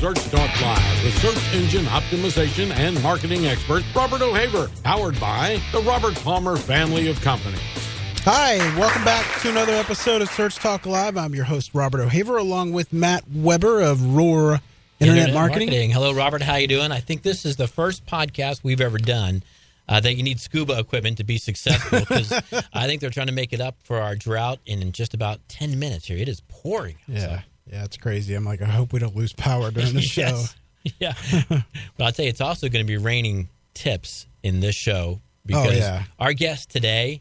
Search Talk Live with search engine optimization and marketing expert Robert O'Haver, powered by the Robert Palmer family of companies. Hi, welcome back to another episode of Search Talk Live. I'm your host, Robert O'Haver, along with Matt Weber of Roar Internet Marketing. Hello, Robert. How you doing? I think this is the first podcast we've ever done that you need scuba equipment to be successful, because I think they're trying to make it up for our drought in just about 10 minutes here. It is pouring. Yeah, it's crazy. I'm like, I hope we don't lose power during the show. Yeah. But I'll tell you, it's also going to be raining tips in this show, because our guest today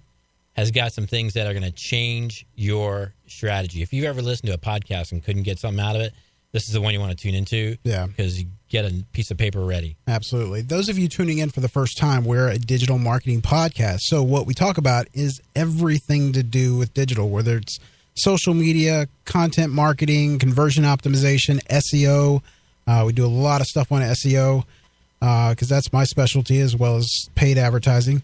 has got some things that are going to change your strategy. If you've ever listened to a podcast and couldn't get something out of it, this is the one you want to tune into. Yeah. Because you get a piece of paper ready. Absolutely. Those of you tuning in for the first time, we're a digital marketing podcast. So what we talk about is everything to do with digital, whether it's social media, content marketing, conversion optimization, SEO. We do a lot of stuff on SEO because that's my specialty, as well as paid advertising.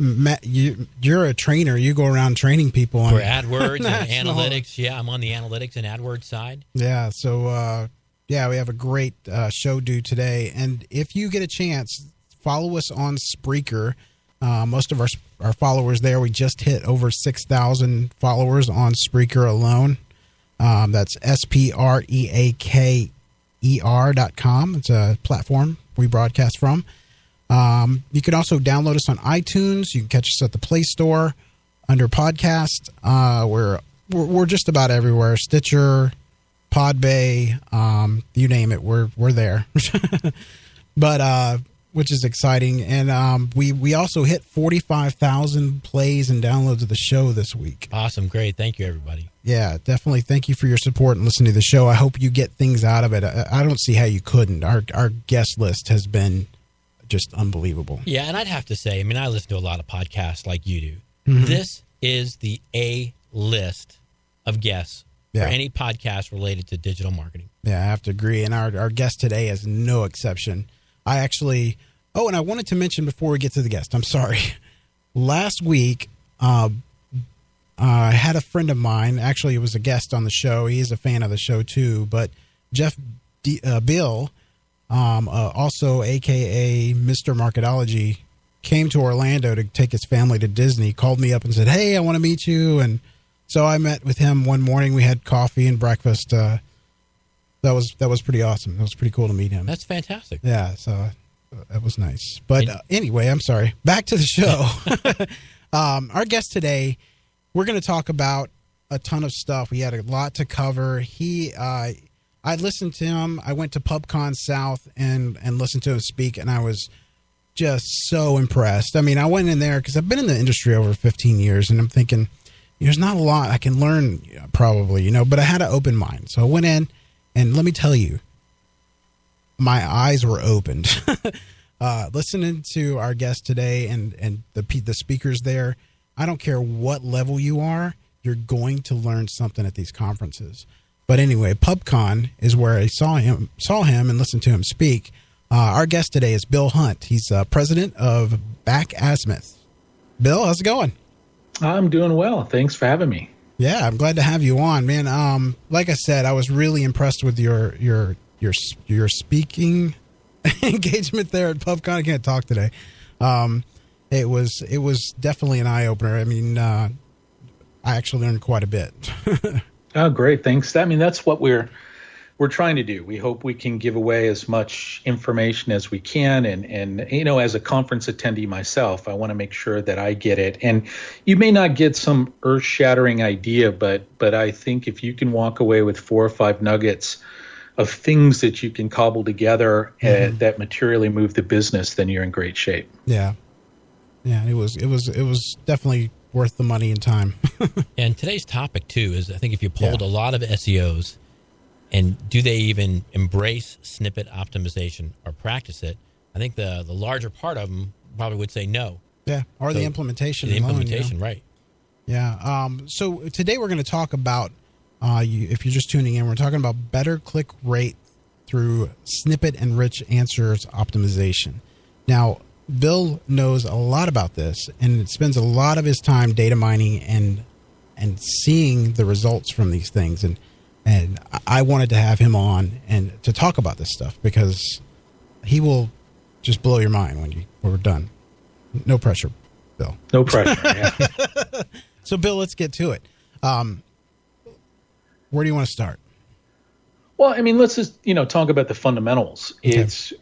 Matt, you're a trainer. You go around training people on for AdWords and analytics. Yeah, I'm on the analytics and AdWords side. Yeah, so we have a great show due today. And if you get a chance, follow us on Spreaker. Most of our followers there, we just hit over 6,000 followers on Spreaker alone. That's SPREAKER.com. It's a platform we broadcast from. You can also download us on iTunes. You can catch us at the Play Store under podcast. We're just about everywhere. Stitcher, Podbay, you name it, we're there. But which is exciting. And we also hit 45,000 plays and downloads of the show this week. Awesome, great. Thank you, everybody. Yeah, definitely. Thank you for your support and listening to the show. I hope you get things out of it. I don't see how you couldn't. Our guest list has been just unbelievable. Yeah, and I'd have to say, I mean, I listen to a lot of podcasts like you do. Mm-hmm. This is the A list of guests for any podcast related to digital marketing. Yeah, I have to agree. And our guest today is no exception. I actually, and I wanted to mention before we get to the guest, I'm sorry. Last week, I had a friend of mine, actually it was a guest on the show. He's a fan of the show too, but Jeff Bill, also AKA Mr. Marketology, came to Orlando to take his family to Disney, called me up and said, "Hey, I want to meet you." And so I met with him one morning. We had coffee and breakfast. That was pretty awesome. It was pretty cool to meet him. That's fantastic. Yeah, so that was nice. But anyway, I'm sorry. Back to the show. Our guest today, we're going to talk about a ton of stuff. We had a lot to cover. I listened to him. I went to PubCon South and listened to him speak, and I was just so impressed. I mean, I went in there because I've been in the industry over 15 years, and I'm thinking, there's not a lot I can learn probably, but I had an open mind. So I went in, and let me tell you, my eyes were opened. Listening to our guest today and the speakers there, I don't care what level you are, you're going to learn something at these conferences. But anyway, PubCon is where I saw him and listened to him speak. Our guest today is Bill Hunt. He's president of Azimuth. Bill, how's it going? I'm doing well. Thanks for having me. Yeah, I'm glad to have you on, man. Like I said, I was really impressed with your speaking engagement there at PubCon. I can't talk today. It was definitely an eye opener. I mean, I actually learned quite a bit. Oh, great. Thanks. I mean, that's what we're trying to do. We hope we can give away as much information as we can. And as a conference attendee myself, I want to make sure that I get it. And you may not get some earth-shattering idea, but I think if you can walk away with 4 or 5 nuggets of things that you can cobble together that materially move the business, then you're in great shape. Yeah. Yeah, it was definitely worth the money and time. And today's topic, too, is I think if you polled a lot of SEOs, and do they even embrace snippet optimization or practice it, I think the larger part of them probably would say no. Yeah, or so the implementation. Right. Yeah. So today we're going to talk about, if you're just tuning in, we're talking about better click rate through snippet and rich answers optimization. Now, Bill knows a lot about this and spends a lot of his time data mining and seeing the results from these things. And And I wanted to have him on and to talk about this stuff because he will just blow your mind when we're done. No pressure, Bill. No pressure, yeah. So, Bill, let's get to it. Where do you want to start? Well, I mean, let's just, talk about the fundamentals. Okay. It's,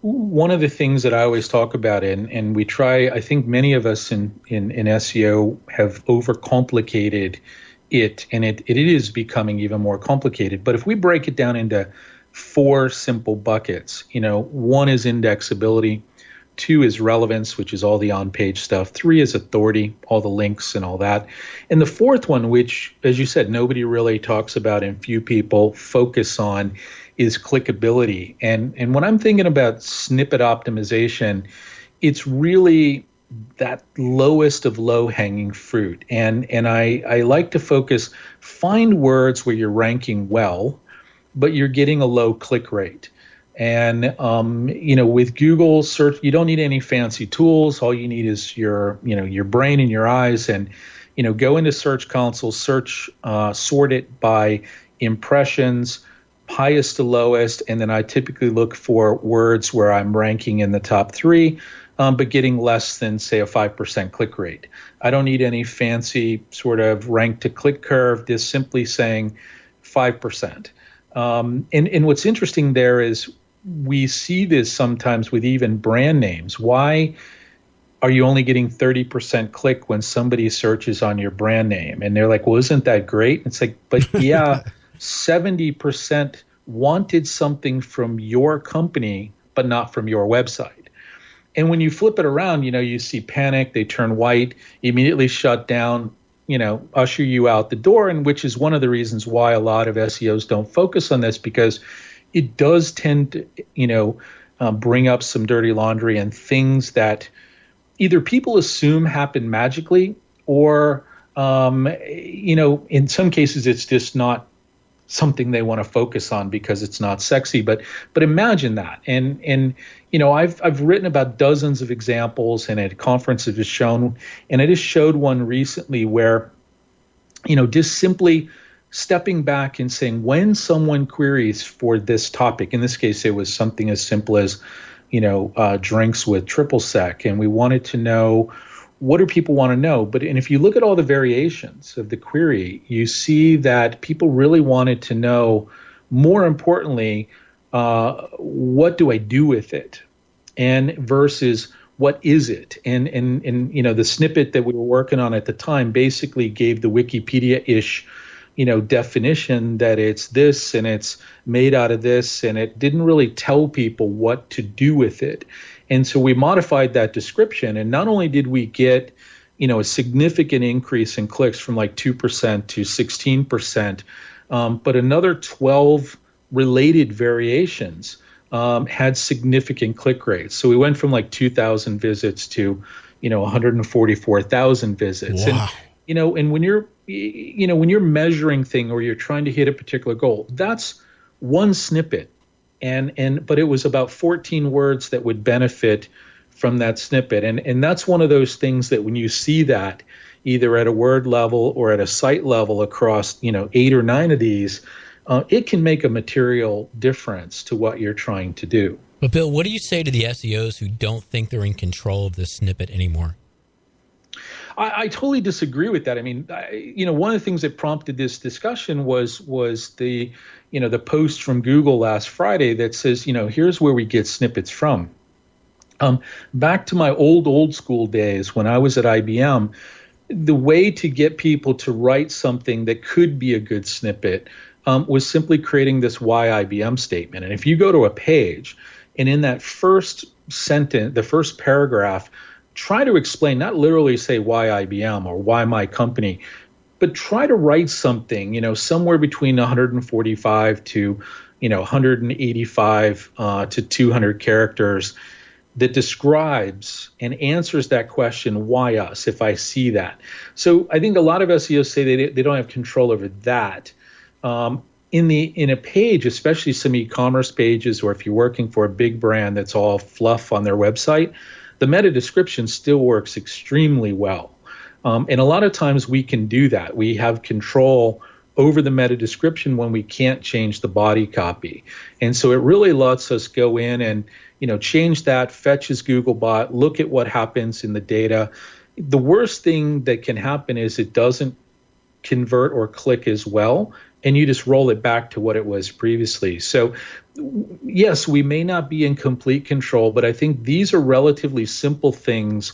one of the things that I always talk about, and we try, I think many of us in SEO have overcomplicated it, and it is becoming even more complicated. But if we break it down into 4 simple buckets, 1 is indexability, 2 is relevance, which is all the on-page stuff, 3 is authority, all the links and all that. And the 4th one, which, as you said, nobody really talks about and few people focus on, is clickability. And when I'm thinking about snippet optimization, it's really that lowest of low-hanging fruit. And I like to find words where you're ranking well, but you're getting a low click rate. And, with Google search, you don't need any fancy tools. All you need is your brain and your eyes, and, go into Search Console, sort it by impressions, highest to lowest. And then I typically look for words where I'm ranking in the top 3, but getting less than, say, a 5% click rate. I don't need any fancy sort of rank to click curve, just simply saying 5%. And what's interesting there is, we see this sometimes with even brand names. Why are you only getting 30% click when somebody searches on your brand name? And they're like, well, isn't that great? It's like, but yeah, 70% wanted something from your company, but not from your website. And when you flip it around, you see panic, they turn white, immediately shut down, usher you out the door, and which is one of the reasons why a lot of SEOs don't focus on this, because it does tend to, bring up some dirty laundry and things that either people assume happen magically, or, in some cases it's just not something they want to focus on because it's not sexy. But imagine that. And I've written about dozens of examples, and at conferences have shown, and I just showed one recently where, just simply stepping back and saying, when someone queries for this topic, in this case, it was something as simple as, drinks with triple sec. And we wanted to know, what do people want to know? And if you look at all the variations of the query, you see that people really wanted to know, more importantly, what do I do with it? And versus, what is it? And the snippet that we were working on at the time basically gave the Wikipedia-ish definition that it's this and it's made out of this, and it didn't really tell people what to do with it. And so we modified that description, and not only did we get, a significant increase in clicks from like 2% to 16%, but another 12 related variations had significant click rates. So we went from like 2,000 visits to, 144,000 visits. Wow. And when you're measuring thing, or you're trying to hit a particular goal, that's one snippet. But it was about 14 words that would benefit from that snippet. And that's one of those things that when you see that either at a word level or at a site level across, 8 or 9 of these, it can make a material difference to what you're trying to do. But Bill, what do you say to the SEOs who don't think they're in control of this snippet anymore? I totally disagree with that. I mean, one of the things that prompted this discussion was the, the post from Google last Friday that says, here's where we get snippets from. Back to my old school days when I was at IBM, the way to get people to write something that could be a good snippet was simply creating this why IBM statement. And if you go to a page, and in that first sentence, the first paragraph, try to explain, not literally say why IBM or why my company, but try to write something, somewhere between 145 to, 185 to 200 characters that describes and answers that question, why us, if I see that. So I think a lot of SEOs say they don't have control over that. In a page, especially some e-commerce pages, or if you're working for a big brand that's all fluff on their website, the meta description still works extremely well. And a lot of times we can do that. We have control over the meta description when we can't change the body copy. And so it really lets us go in and, change that, fetch his Googlebot, look at what happens in the data. The worst thing that can happen is it doesn't convert or click as well, and you just roll it back to what it was previously. So yes, we may not be in complete control, but I think these are relatively simple things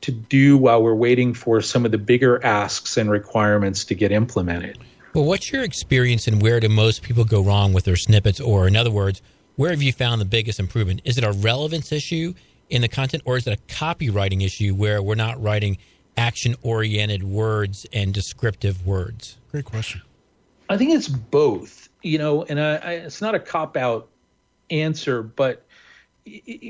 to do while we're waiting for some of the bigger asks and requirements to get implemented. Well, what's your experience and where do most people go wrong with their snippets? Or in other words, where have you found the biggest improvement? Is it a relevance issue in the content, or is it a copywriting issue where we're not writing action-oriented words and descriptive words? Great question. I think it's both, and it's not a cop-out answer, but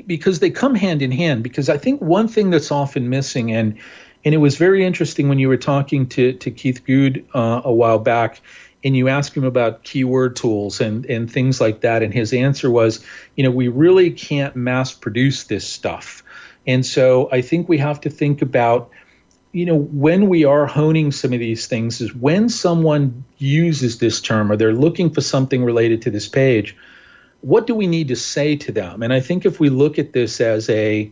because they come hand in hand. Because I think one thing that's often missing, and it was very interesting when you were talking to Keith Good a while back, and you asked him about keyword tools and things like that, and his answer was, we really can't mass produce this stuff. And so I think we have to think about, when we are honing some of these things, is when someone uses this term or they're looking for something related to this page, what do we need to say to them? And I think if we look at this as a,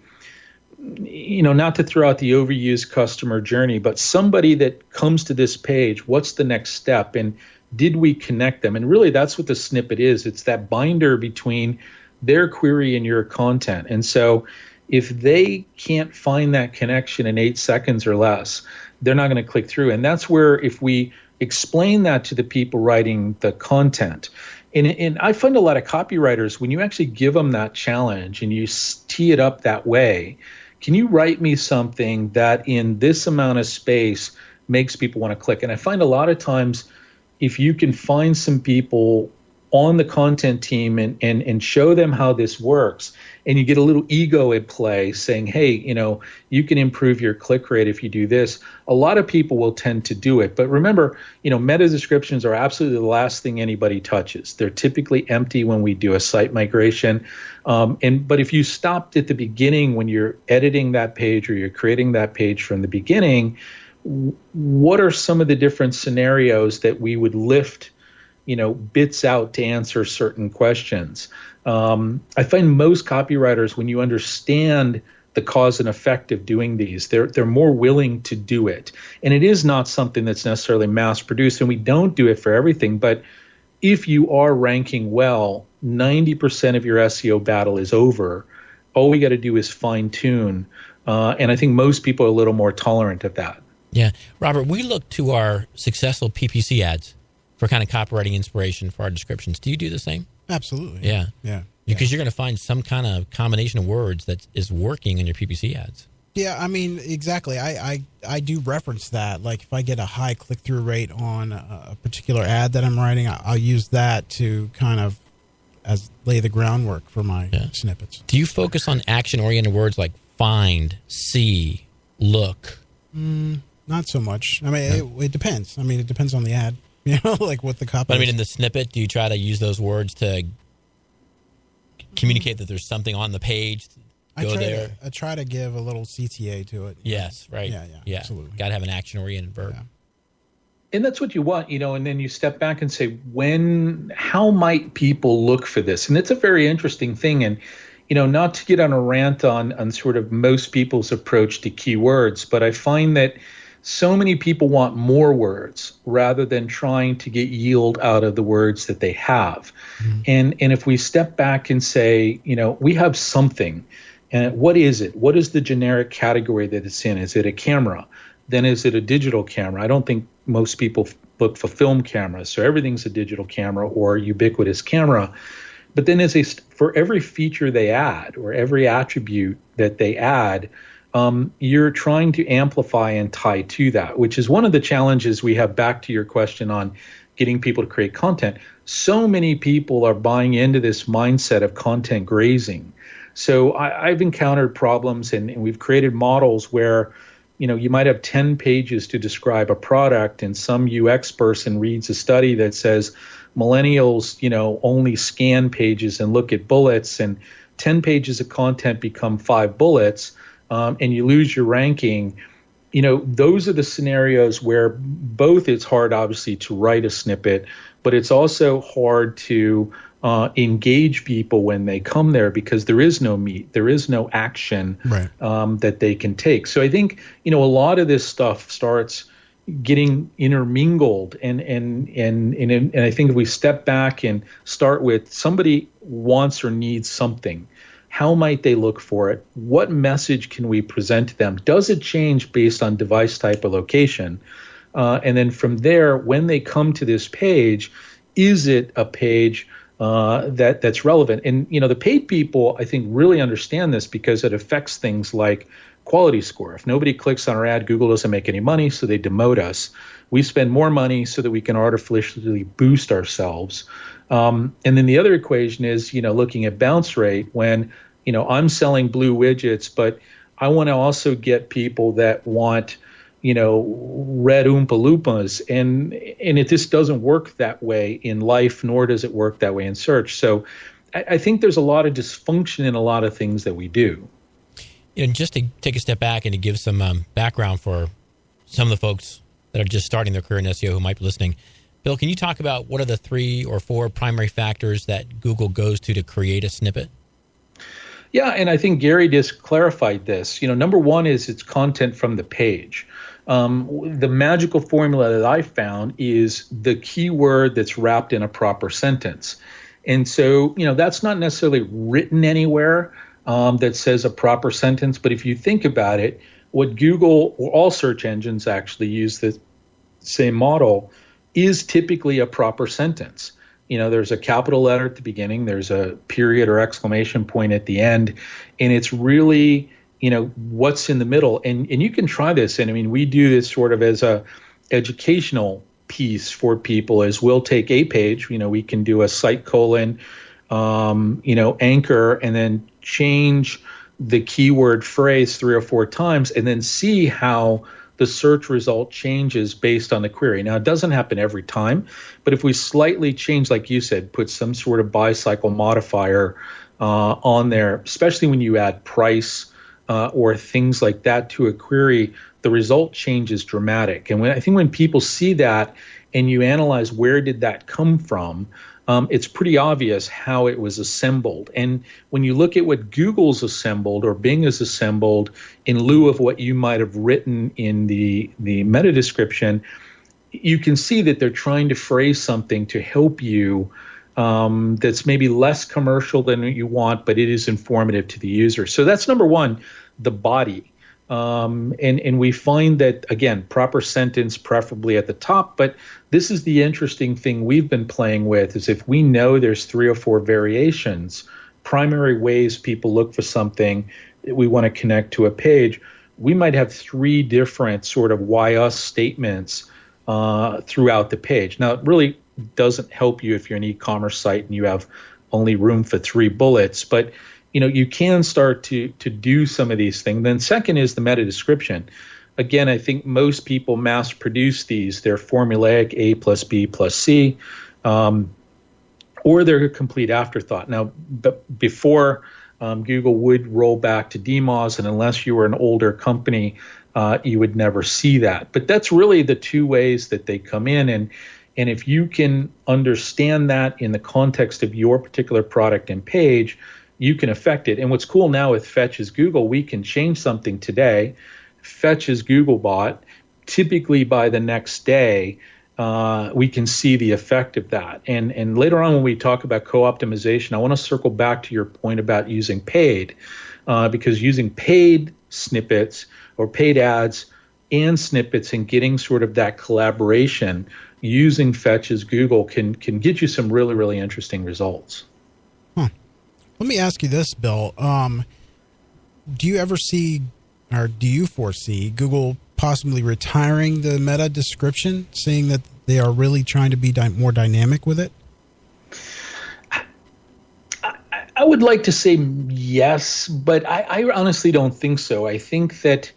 not to throw out the overused customer journey, but somebody that comes to this page, what's the next step? And did we connect them? And really, that's what the snippet is. It's that binder between their query and your content. And so if they can't find that connection in 8 seconds or less, they're not going to click through. And that's where, if we explain that to the people writing the content, and I find a lot of copywriters, when you actually give them that challenge and you tee it up that way, can you write me something that in this amount of space makes people want to click? And I find a lot of times, if you can find some people on the content team and show them how this works, and you get a little ego at play saying, hey, you can improve your click rate if you do this, a lot of people will tend to do it. But remember, meta descriptions are absolutely the last thing anybody touches. They're typically empty when we do a site migration. But if you stopped at the beginning when you're editing that page or you're creating that page from the beginning, what are some of the different scenarios that we would lift bits out to answer certain questions? I find most copywriters, when you understand the cause and effect of doing these, they're more willing to do it. And it is not something that's necessarily mass produced, and we don't do it for everything. But if you are ranking well, 90% of your SEO battle is over. All we got to do is fine tune. And I think most people are a little more tolerant of that. Yeah. Robert, we look to our successful PPC ads for kind of copywriting inspiration for our descriptions. Do you do the same? Absolutely. Yeah. Because you're going to find some kind of combination of words that is working in your PPC ads. Yeah, I mean, exactly. I do reference that. Like, if I get a high click-through rate on a particular ad that I'm writing, I'll use that to kind of lay the groundwork for my snippets. Do you focus on action-oriented words like find, see, look? Not so much. I mean, it depends. I mean, it depends on the ad. Like what the copy. But I mean, in the snippet, do you try to use those words to communicate that there's something on the page? I try to give a little CTA to it. Yes, right. Yeah, absolutely. Got to have an action-oriented verb. Yeah. And that's what you want, and then you step back and say, how might people look for this? And it's a very interesting thing. And, not to get on a rant on sort of most people's approach to keywords, but I find that so many people want more words rather than trying to get yield out of the words that they have. Mm-hmm. And if we step back and say, we have something, and what is it? What is the generic category that it's in? Is it a camera? Then is it a digital camera? I don't think most people look for film cameras, so everything's a digital camera or ubiquitous camera. But then for every feature they add or every attribute that they add, you're trying to amplify and tie to that, which is one of the challenges we have, back to your question on getting people to create content. So many people are buying into this mindset of content grazing. So I've encountered problems, and we've created models where, you might have 10 pages to describe a product, and some UX person reads a study that says millennials, only scan pages and look at bullets, and 10 pages of content become 5 bullets. And you lose your ranking. those are the scenarios where both it's hard, obviously, to write a snippet, but it's also hard to engage people when they come there because there is no meat, there is no action that they can take. So I think, a lot of this stuff starts getting intermingled, and I think if we step back and start with somebody wants or needs something, how might they look for it? What message can we present to them? Does it change based on device type or location? And then from there, when they come to this page, is it a page that's relevant? And the paid people, I think, really understand this because it affects things like quality score. If nobody clicks on our ad, Google doesn't make any money, so they demote us. We spend more money so that we can artificially boost ourselves. And then the other equation is, looking at bounce rate. When, I'm selling blue widgets, but I want to also get people that want, red Oompa Loompas. And it just doesn't work that way in life, nor does it work that way in search. So I think there's a lot of dysfunction in a lot of things that we do. And just to take a step back and to give some background for some of the folks that are just starting their career in SEO who might be listening, Bill, can you talk about what are the 3 or 4 primary factors that Google goes to create a snippet? Yeah, and I think Gary just clarified this. Number one is it's content from the page. The magical formula that I found is the keyword that's wrapped in a proper sentence. And so, that's not necessarily written anywhere that says a proper sentence. But if you think about it, what Google or all search engines actually use the same model is typically a proper sentence. There's a capital letter at the beginning, there's a period or exclamation point at the end, and it's really, what's in the middle. And you can try this. And we do this sort of as a educational piece for people. As we'll take a page, we can do a site colon, anchor, and then change the keyword phrase 3 or 4 times and then see how the search result changes based on the query. Now, it doesn't happen every time, but if we slightly change, like you said, put some sort of bicycle modifier on there, especially when you add price or things like that to a query, the result changes dramatic. And I think when people see that and you analyze where did that come from, it's pretty obvious how it was assembled. And when you look at what Google's assembled or Bing has assembled in lieu of what you might have written in the meta description, you can see that they're trying to phrase something to help you that's maybe less commercial than what you want, but it is informative to the user. So that's number one, the body. And we find that, again, proper sentence, preferably at the top. But this is the interesting thing we've been playing with, is if we know there's 3 or 4 variations, primary ways people look for something that we want to connect to a page, we might have 3 different sort of why us statements throughout the page. Now, it really doesn't help you if you're an e-commerce site and you have only room for 3 bullets, but you can start to do some of these things. Then second is the meta description. Again, I think most people mass produce these. They're formulaic, A plus B plus C, or they're a complete afterthought. Now, before Google would roll back to DMOZ, and unless you were an older company, you would never see that. But that's really the 2 ways that they come in. And if you can understand that in the context of your particular product and page, you can affect it. And what's cool now with Fetch is Google, we can change something today. Fetch is Googlebot. Typically by the next day, we can see the effect of that. And later on when we talk about co-optimization, I want to circle back to your point about using paid, because using paid snippets or paid ads and snippets and getting sort of that collaboration using Fetch as Google can get you some really, really interesting results. Let me ask you this, Bill. Do you ever see, or do you foresee Google possibly retiring the meta description, seeing that they are really trying to be more dynamic with it? I would like to say yes, but I honestly don't think so. I think that,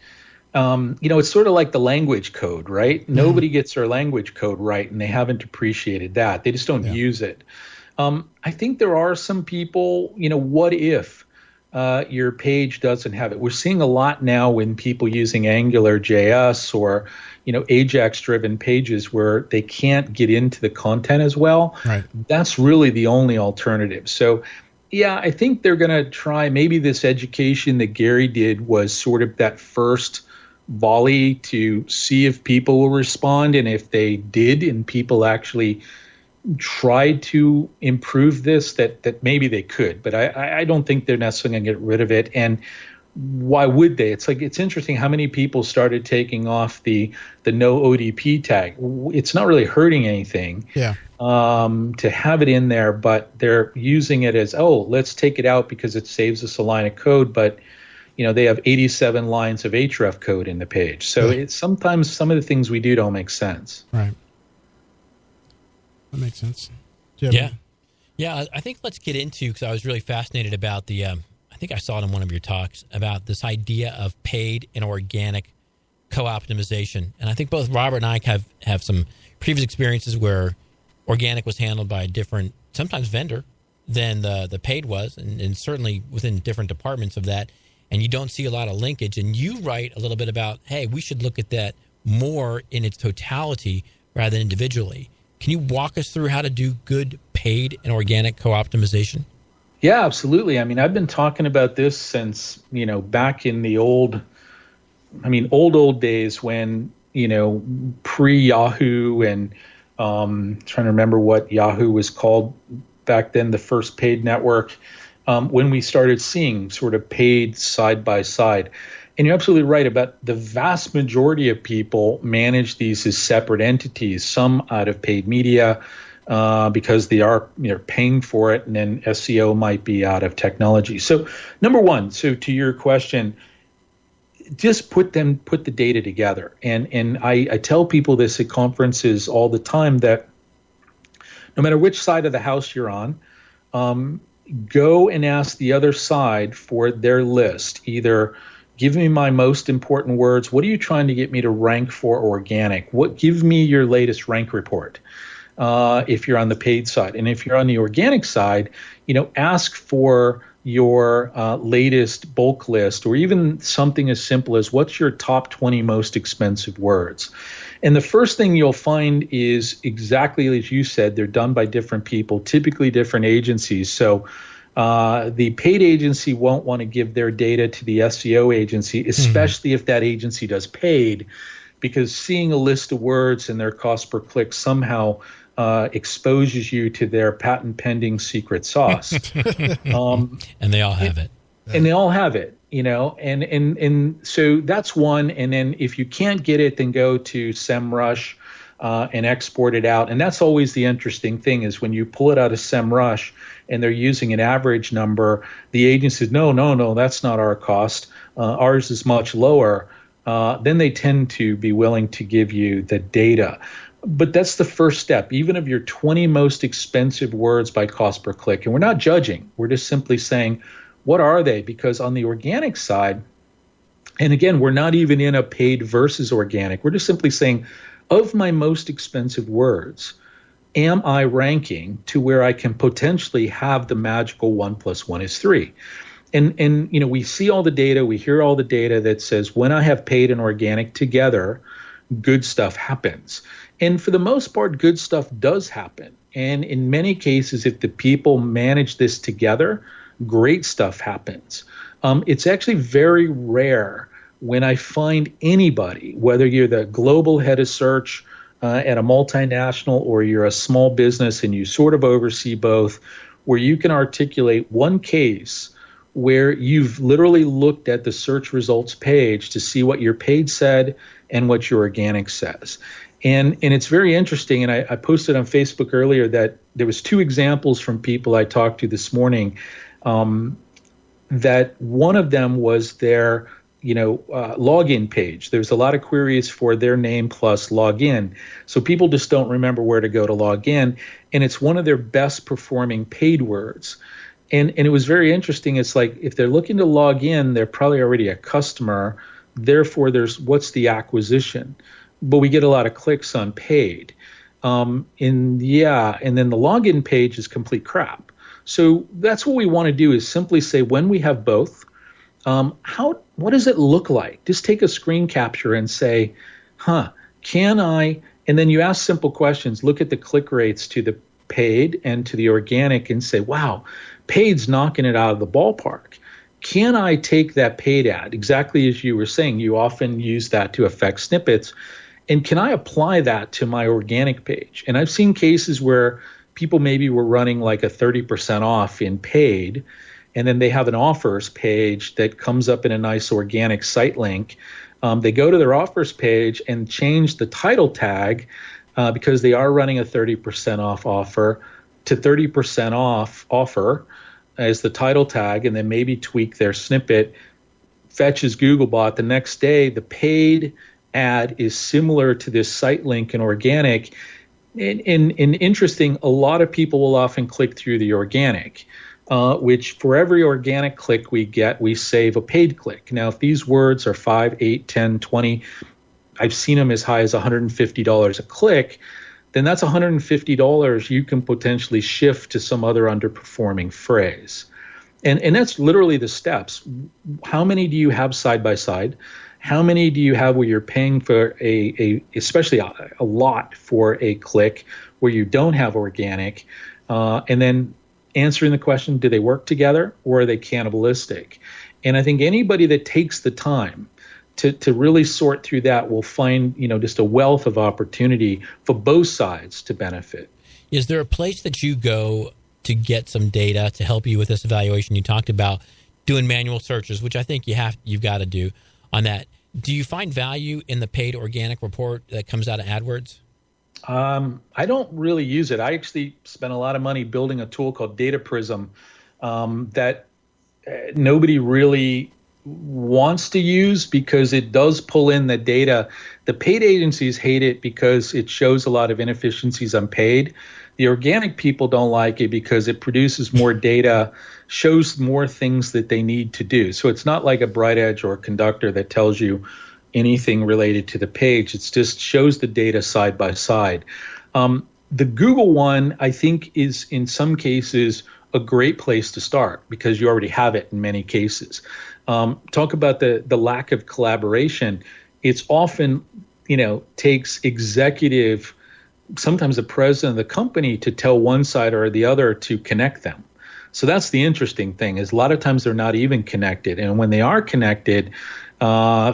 it's sort of like the language code, right? Mm-hmm. Nobody gets their language code right, and they haven't appreciated that. They just don't use it. I think there are some people, what if your page doesn't have it. We're seeing a lot now when people using Angular JS or Ajax-driven pages where they can't get into the content as well. Right. That's really the only alternative. So, yeah, I think they're going to try. Maybe this education that Gary did was sort of that first volley to see if people will respond, and if they did, and people actually tried to improve this, that maybe they could. But I don't think they're necessarily going to get rid of it. And why would they? It's interesting how many people started taking off the no ODP tag. It's not really hurting anything. Yeah. To have it in there, but they're using it as, let's take it out because it saves us a line of code. But they have 87 lines of href code in the page. So it's sometimes some of the things we do don't make sense. Right. That makes sense. Yeah. I think let's get into, because I was really fascinated about I think I saw it in one of your talks about this idea of paid and organic co-optimization. And I think both Robert and I have some previous experiences where organic was handled by a different, sometimes vendor, than the paid was, and certainly within different departments of that. And you don't see a lot of linkage. And you write a little bit about, hey, we should look at that more in its totality rather than individually. Can you walk us through how to do good paid and organic co-optimization? Yeah, absolutely. I mean, I've been talking about this since, back in the old days when, pre-Yahoo and trying to remember what Yahoo was called back then, the first paid network, when we started seeing sort of paid side by side. And you're absolutely right about the vast majority of people manage these as separate entities, some out of paid media because they are paying for it, and then SEO might be out of technology. So number one, so to your question, just put the data together. And I tell people this at conferences all the time, that no matter which side of the house you're on, go and ask the other side for their list. Either give me my most important words. What are you trying to get me to rank for organic? Give me your latest rank report if you're on the paid side. And if you're on the organic side, ask for your latest bulk list, or even something as simple as what's your top 20 most expensive words. And the first thing you'll find is exactly as you said, they're done by different people, typically different agencies. So the paid agency won't want to give their data to the SEO agency, especially if that agency does paid, because seeing a list of words and their cost per click somehow exposes you to their patent pending secret sauce. And they all have it. And they all have it, and so that's one. And then if you can't get it, then go to SEMrush and export it out. And that's always the interesting thing, is when you pull it out of SEMrush and they're using an average number, the agency says, no, that's not our cost. Ours is much lower. Then they tend to be willing to give you the data. But that's the first step, even of your 20 most expensive words by cost per click. And we're not judging. We're just simply saying, what are they? Because on the organic side, and again, we're not even in a paid versus organic. We're just simply saying, of my most expensive words, am I ranking to where I can potentially have the magical 1 + 1 = 3? And we see all the data, we hear all the data that says when I have paid and organic together, good stuff happens. And for the most part, good stuff does happen. And in many cases, if the people manage this together, great stuff happens. It's actually very rare when I find anybody, whether you're the global head of search at a multinational or you're a small business and you sort of oversee both, where you can articulate one case where you've literally looked at the search results page to see what your paid said and what your organic says. And it's very interesting, and I posted on Facebook earlier that there was 2 examples from people I talked to this morning, that one of them was their login page. There's a lot of queries for their name plus login. So people just don't remember where to go to log in, and it's one of their best performing paid words. And it was very interesting. It's like if they're looking to log in, they're probably already a customer. Therefore, what's the acquisition? But we get a lot of clicks on paid. And then the login page is complete crap. So that's what we want to do, is simply say, when we have both, what does it look like? Just take a screen capture and say, can I, and then you ask simple questions, look at the click rates to the paid and to the organic and say, wow, paid's knocking it out of the ballpark. Can I take that paid ad, exactly as you were saying, you often use that to affect snippets, and can I apply that to my organic page? And I've seen cases where people maybe were running like a 30% off in paid, and then they have an offers page that comes up in a nice organic site link. They go to their offers page and change the title tag because they are running a 30% off offer to 30% off offer as the title tag, and then maybe tweak their snippet, fetches Googlebot. The next day, the paid ad is similar to this site link in organic. And interesting, a lot of people will often click through the organic, which for every organic click we get, we save a paid click. Now, if these words are 5, 8, 10, 20, I've seen them as high as $150 a click, then that's $150 you can potentially shift to some other underperforming phrase. And that's literally the steps. How many do you have side by side? How many do you have where you're paying for especially a lot for a click where you don't have organic? And then answering the question, do they work together or are they cannibalistic? And I think anybody that takes the time to really sort through that will find, just a wealth of opportunity for both sides to benefit. Is there a place that you go to get some data to help you with this evaluation? You talked about doing manual searches, which I think you've got to do on that. Do you find value in the paid organic report that comes out of AdWords? I don't really use it. I actually spent a lot of money building a tool called Data Prism that nobody really wants to use because it does pull in the data. The paid agencies hate it because it shows a lot of inefficiencies on paid. The organic people don't like it because it produces more data, shows more things that they need to do. So it's not like a Bright Edge or a Conductor that tells you anything related to the page. It's just shows the data side by side. The Google one, I think, is in some cases a great place to start because you already have it in many cases. Talk about the lack of collaboration. It's often, takes executive, sometimes the president of the company, to tell one side or the other to connect them. So that's the interesting thing, is a lot of times they're not even connected. And when they are connected,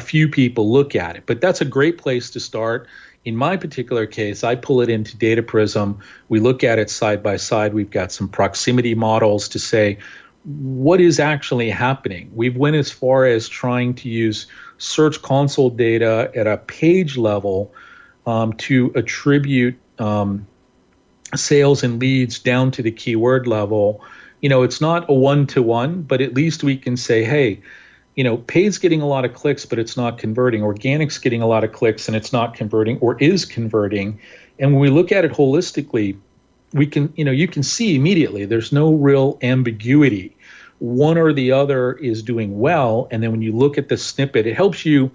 few people look at it. But that's a great place to start. In my particular case, I pull it into Data Prism. We look at it side by side. We've got some proximity models to say, what is actually happening? We've went as far as trying to use Search Console data at a page level to attribute sales and leads down to the keyword level. It's not a one-to-one, but at least we can say, hey, paid's getting a lot of clicks, but it's not converting. Organic's getting a lot of clicks and it's not converting, or is converting. And when we look at it holistically, we can, you can see immediately there's no real ambiguity. One or the other is doing well. And then when you look at the snippet, it helps you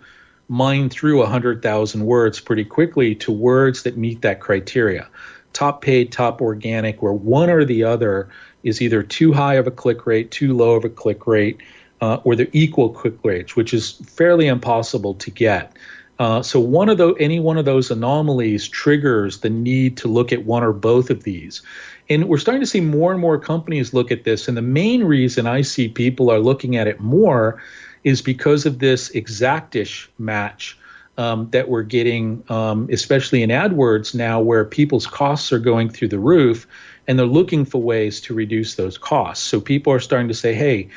mine through 100,000 words pretty quickly to words that meet that criteria. Top paid, top organic, where one or the other is either too high of a click rate, too low of a click rate, or they're equal click rates, which is fairly impossible to get. So any one of those anomalies triggers the need to look at one or both of these. And we're starting to see more and more companies look at this. And the main reason I see people are looking at it more is because of this exactish match that we're getting, especially in AdWords now, where people's costs are going through the roof, and they're looking for ways to reduce those costs. So people are starting to say, hey,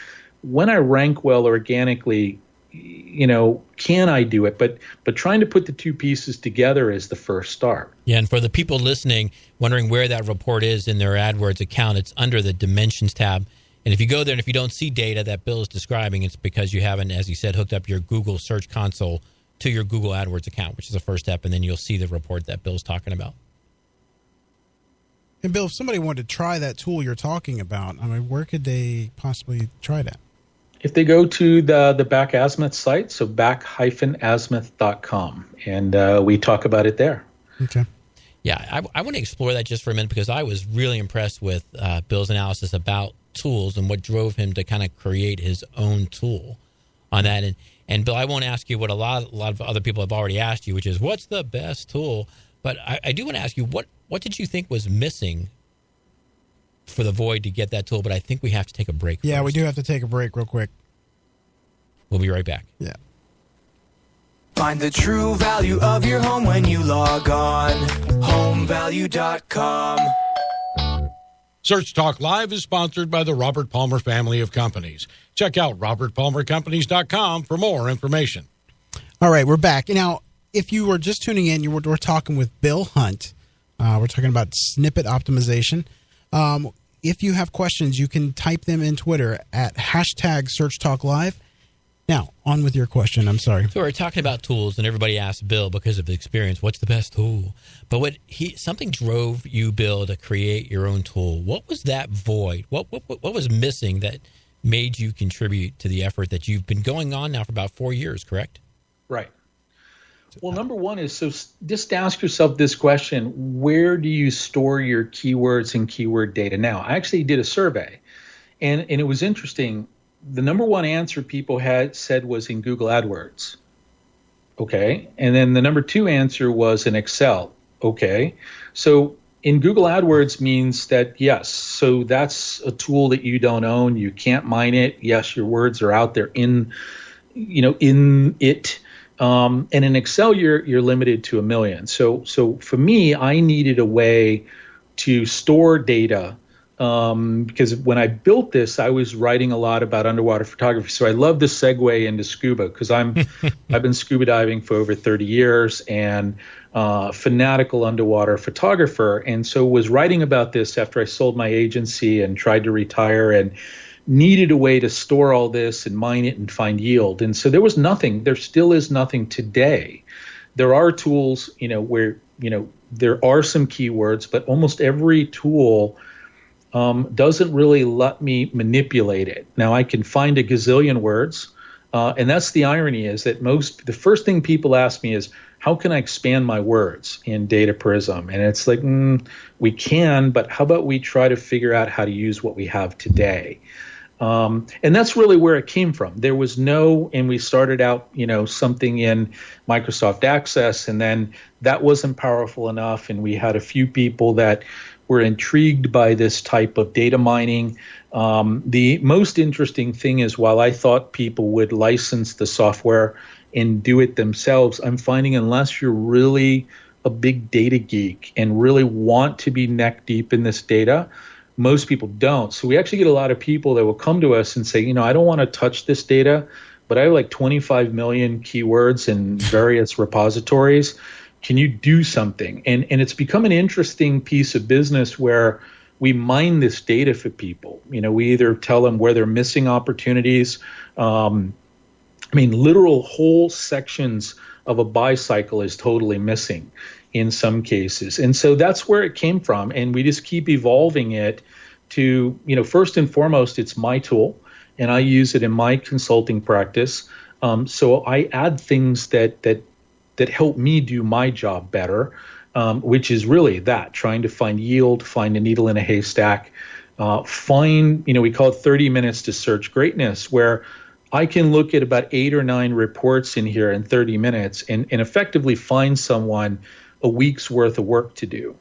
when I rank well organically, can I do it? But trying to put the two pieces together is the first start. Yeah, and for the people listening, wondering where that report is in their AdWords account, it's under the Dimensions tab. And if you go there and if you don't see data that Bill is describing, it's because you haven't, as you said, hooked up your Google Search Console to your Google AdWords account, which is the first step, and then you'll see the report that Bill's talking about. And Bill, if somebody wanted to try that tool you're talking about, where could they possibly try that? If they go to the Back Azimuth site, so back-azimuth.com, and we talk about it there. Okay. Yeah, I want to explore that just for a minute because I was really impressed with Bill's analysis about tools and what drove him to kind of create his own tool on that. And Bill, I won't ask you what a lot of other people have already asked you, which is what's the best tool? But I do want to ask you, what did you think was missing for the Void to get that tool? But I think we have to take a break. Yeah, first. we do have to take a break real quick. We'll be right back. Yeah. Find the true value of your home when you log on. HomeValue.com. Search Talk Live is sponsored by the Robert Palmer family of companies. Check out robertpalmercompanies.com for more information. All right, we're back. Now, if you were just tuning in, we're talking with Bill Hunt. We're talking about snippet optimization. If you have questions, you can type them in Twitter at #SearchTalkLive. Now, on with your question. I'm sorry. So we're talking about tools, and everybody asked Bill because of the experience, what's the best tool? But something drove you, Bill, to create your own tool. What was that void? What was missing that made you contribute to the effort that you've been going on now for about 4 years, correct? Right. Well, number one is, so just ask yourself this question: where do you store your keywords and keyword data now? I actually did a survey, and it was interesting. The number one answer people had said was in Google AdWords. Okay. And then the number two answer was in Excel. Okay. So in Google AdWords means that, yes, so that's a tool that you don't own. You can't mine it. Yes, your words are out there in it. And in Excel, you're limited to 1 million. So for me, I needed a way to store data. Because when I built this, I was writing a lot about underwater photography. So I love the segue into scuba because I've been scuba diving for over 30 years and fanatical underwater photographer. And so was writing about this after I sold my agency and tried to retire and needed a way to store all this and mine it and find yield. And so there was nothing. There still is nothing today. There are tools, where, there are some keywords, but almost every tool doesn't really let me manipulate it. Now, I can find a gazillion words, and that's the irony, is that the first thing people ask me is, how can I expand my words in Data Prism? And it's like, we can, but how about we try to figure out how to use what we have today? And that's really where it came from. There was and we started out, something in Microsoft Access, and then that wasn't powerful enough, and we had a few people that were intrigued by this type of data mining. The most interesting thing is, while I thought people would license the software and do it themselves, I'm finding unless you're really a big data geek and really want to be neck deep in this data, most people don't. So we actually get a lot of people that will come to us and say, I don't want to touch this data, but I have like 25 million keywords in various repositories. Can you do something? And it's become an interesting piece of business where we mine this data for people. We either tell them where they're missing opportunities. Literal whole sections of a buy cycle is totally missing in some cases. And so that's where it came from. And we just keep evolving it to, first and foremost, it's my tool, and I use it in my consulting practice. So I add things that help me do my job better, which is really trying to find yield, find a needle in a haystack, we call it 30 minutes to search greatness, where I can look at about 8 or 9 reports in here in 30 minutes and effectively find someone a week's worth of work to do.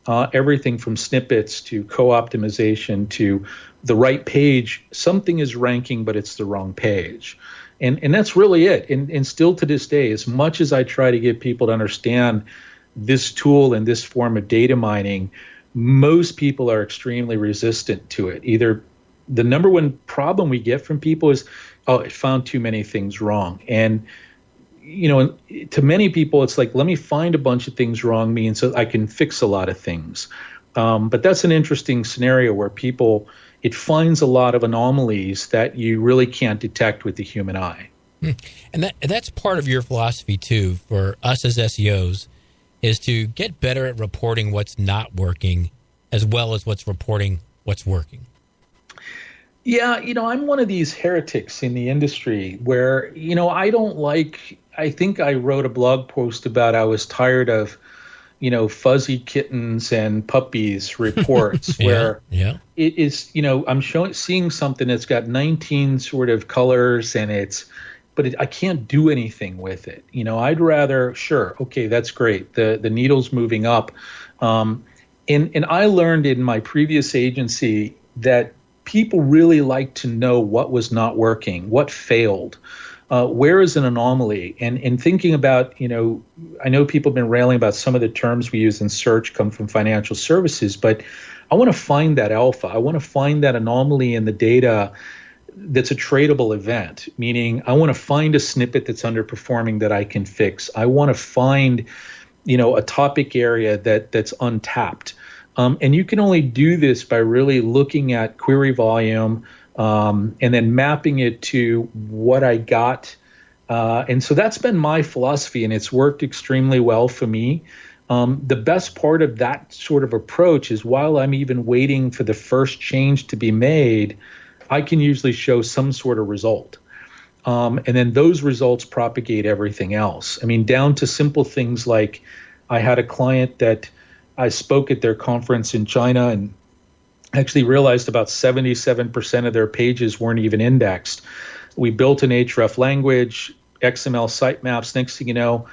Everything from snippets to co-optimization to the right page. Something is ranking, but it's the wrong page. And that's really it. And still to this day, as much as I try to get people to understand this tool and this form of data mining, most people are extremely resistant to it. Either the number one problem we get from people is, it found too many things wrong. And, to many people, it's like, let me find a bunch of things wrong means so I can fix a lot of things. But that's an interesting scenario where it finds a lot of anomalies that you really can't detect with the human eye. And that's part of your philosophy, too, for us as SEOs, is to get better at reporting what's not working as well as reporting what's working. Yeah, I'm one of these heretics in the industry where, I think I wrote a blog post about I was tired of, fuzzy kittens and puppies reports where it is, I'm seeing something that's got 19 sort of colors and I can't do anything with it. I'd rather, sure, okay, that's great. The needle's moving up. And I learned in my previous agency that people really like to know what was not working, what failed, where is an anomaly. And thinking about, I know people have been railing about some of the terms we use in search come from financial services, but I want to find that alpha. I want to find that anomaly in the data that's a tradable event, meaning I want to find a snippet that's underperforming that I can fix. I want to find, a topic area that's untapped. And you can only do this by really looking at query volume and then mapping it to what I got. And so that's been my philosophy, and it's worked extremely well for me. The best part of that sort of approach is while I'm even waiting for the first change to be made, I can usually show some sort of result. And then those results propagate everything else. I mean, down to simple things like I had a client that I spoke at their conference in China and actually realized about 77% of their pages weren't even indexed. We built an href language, XML sitemaps. Next thing you know,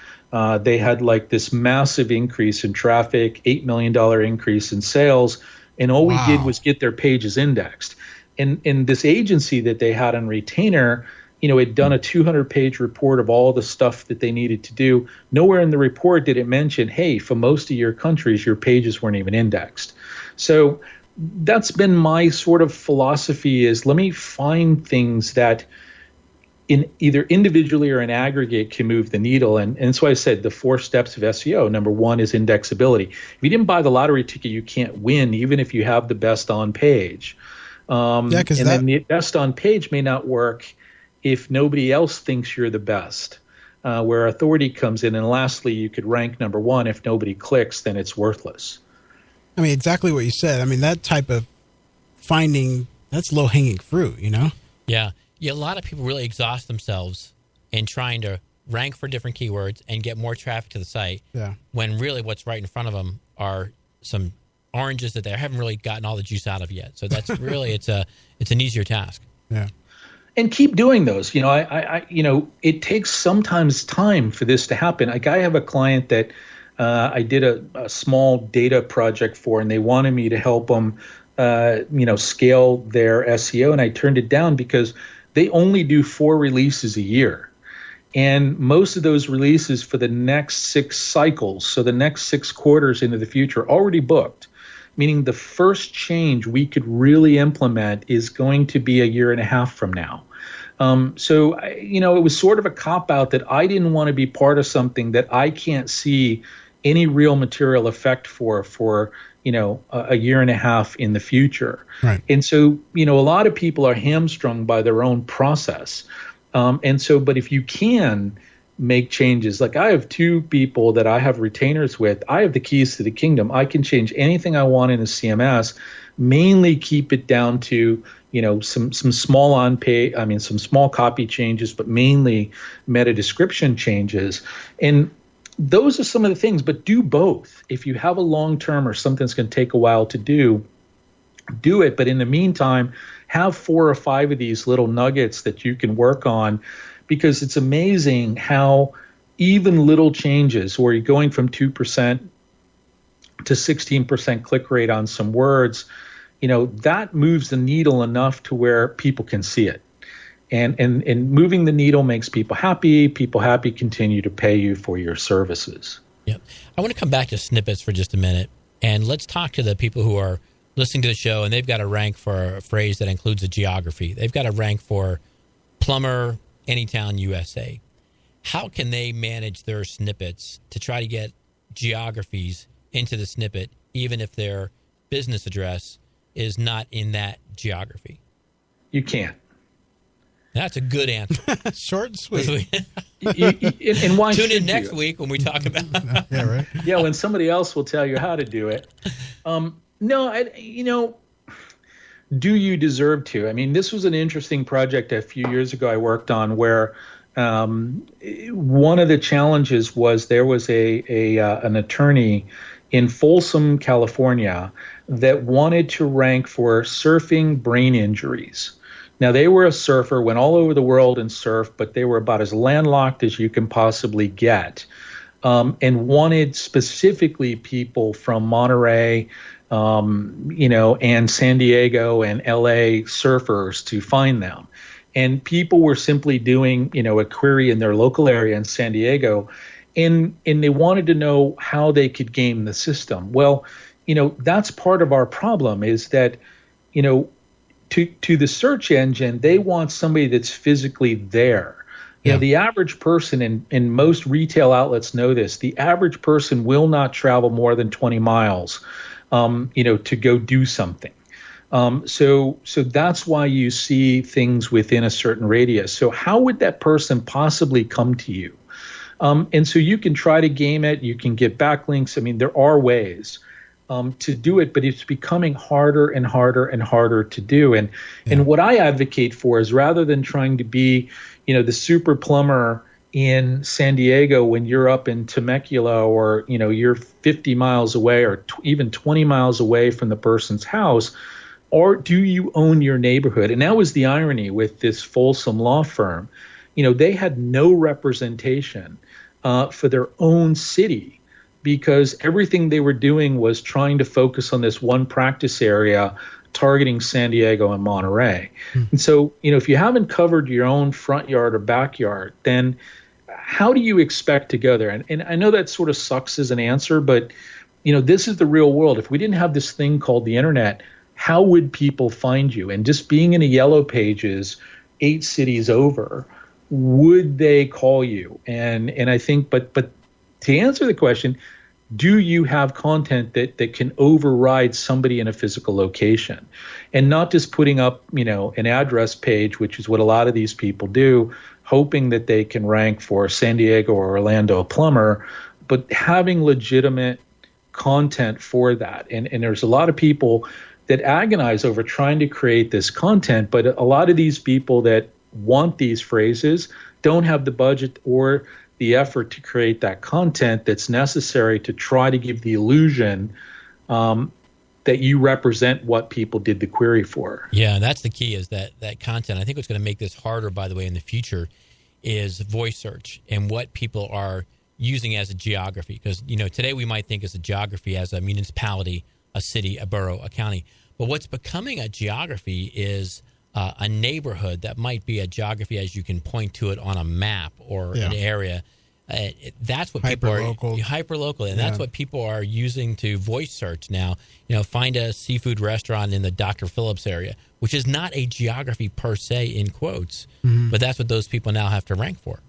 they had like this massive increase in traffic, $8 million increase in sales, and all we did was get their pages indexed. And this agency that they had on retainer, had done a 200-page report of all the stuff that they needed to do. Nowhere in the report did it mention, hey, for most of your countries, your pages weren't even indexed. So that's been my sort of philosophy is let me find things that in either individually or in aggregate can move the needle. And so I said the 4 steps of SEO. Number 1 is indexability. If you didn't buy the lottery ticket, you can't win, even if you have the best on page. Then the best on page may not work if nobody else thinks you're the best, where authority comes in. And lastly, you could rank number 1. If nobody clicks, then it's worthless. I mean, exactly what you said. I mean, that type of finding, that's low-hanging fruit, Yeah. A lot of people really exhaust themselves in trying to rank for different keywords and get more traffic to the site when really what's right in front of them are some oranges that they haven't really gotten all the juice out of yet. So that's really, it's an easier task. Yeah. And keep doing those. It takes sometimes time for this to happen. Like I have a client that I did a small data project for, and they wanted me to help them, scale their SEO. And I turned it down because they only do 4 releases a year. And most of those releases for the next 6 cycles, so the next 6 quarters into the future, are already booked. Meaning the first change we could really implement is going to be a year and a half from now. It was sort of a cop-out that I didn't want to be part of something that I can't see any real material effect for a year and a half in the future. Right. And so, a lot of people are hamstrung by their own process. But if you can make changes, like I have 2 people that I have retainers with, I have the keys to the kingdom. I can change anything I want in the CMS, mainly keep it down to, some small some small copy changes, but mainly meta description changes. And those are some of the things, but do both. If you have a long term or something that's going to take a while to do it. But in the meantime, have 4 or 5 of these little nuggets that you can work on, because it's amazing how even little changes where you're going from 2% to 16% click rate on some words, that moves the needle enough to where people can see it. And moving the needle makes people happy continue to pay you for your services. Yep. I want to come back to snippets for just a minute, and let's talk to the people who are listening to the show and they've got to rank for a phrase that includes a geography. They've got to rank for plumber, Anytown, USA. How can they manage their snippets to try to get geographies into the snippet, even if their business address is not in that geography? You can't. That's a good answer. Short and sweet. And why Tune in next week when we talk about Yeah, right. Yeah, when somebody else will tell you how to do it. Do you deserve to? I mean, this was an interesting project a few years ago I worked on where one of the challenges was there was an attorney in Folsom, California, that wanted to rank for surfing brain injuries. Now, they were a surfer, went all over the world and surfed, but they were about as landlocked as you can possibly get, and wanted specifically people from Monterey, and San Diego and LA surfers to find them. And people were simply doing, a query in their local area in San Diego, and they wanted to know how they could game the system. Well, that's part of our problem is that, to the search engine, they want somebody that's physically there. The average person, and most retail outlets know this, the average person will not travel more than 20 miles, to go do something. So that's why you see things within a certain radius. So how would that person possibly come to you? And so you can try to game it. You can get backlinks. I mean, there are ways to do it, but it's becoming harder and harder and harder to do. And what I advocate for is rather than trying to be, the super plumber in San Diego when you're up in Temecula, or, you're 50 miles away or even 20 miles away from the person's house, or do you own your neighborhood? And that was the irony with this Folsom law firm. They had no representation for their own city, because everything they were doing was trying to focus on this one practice area targeting San Diego and Monterey. And so, if you haven't covered your own front yard or backyard, then how do you expect to go there? And I know that sort of sucks as an answer, but, this is the real world. If we didn't have this thing called the internet, how would people find you? And just being in a yellow pages 8 cities over, would they call you? And I think, but to answer the question, do you have content that can override somebody in a physical location, and not just putting up, an address page, which is what a lot of these people do, hoping that they can rank for San Diego or Orlando plumber, but having legitimate content for that. And there's a lot of people that agonize over trying to create this content, but a lot of these people that want these phrases don't have the budget or the effort to create that content that's necessary to try to give the illusion that you represent what people did the query for. Yeah, and that's the key, is that content. I think what's going to make this harder, by the way, in the future is voice search and what people are using as a geography. Because, today we might think as a geography as a municipality, a city, a borough, a county. But what's becoming a geography is a neighborhood that might be a geography as you can point to it on a map or an area. That's what people are hyperlocal, and that's what people are using to voice search now. Find a seafood restaurant in the Dr. Phillips area, which is not a geography per se in quotes, but that's what those people now have to rank for.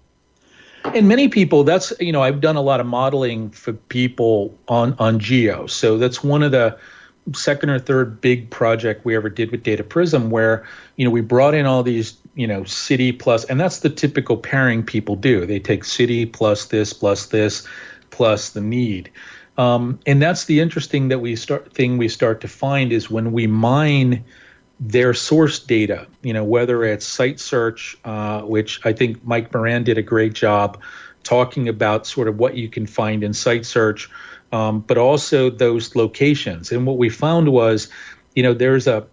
And many people, that's, I've done a lot of modeling for people on geo. So that's one of the second or third big project we ever did with Data Prism, where, we brought in all these, city plus, and that's the typical pairing people do. They take city plus this, plus the need. And that's the interesting thing we start to find is when we mine their source data, whether it's site search, which I think Mike Moran did a great job talking about sort of what you can find in site search, but also those locations. And what we found was, I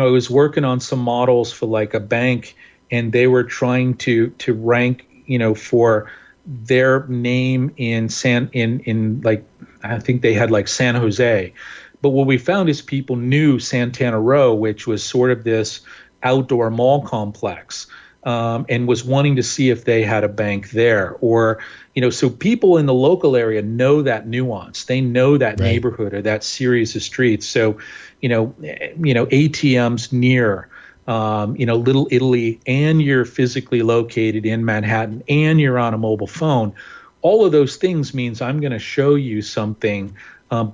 was working on some models for like a bank, and they were trying to rank, for their name in like, I think they had like San Jose. But what we found is people knew Santana Row, which was sort of this outdoor mall complex, and was wanting to see if they had a bank there. Or, so people in the local area know that nuance. They know that neighborhood or that series of streets. So, ATMs near, Little Italy, and you're physically located in Manhattan, and you're on a mobile phone. All of those things means I'm going to show you something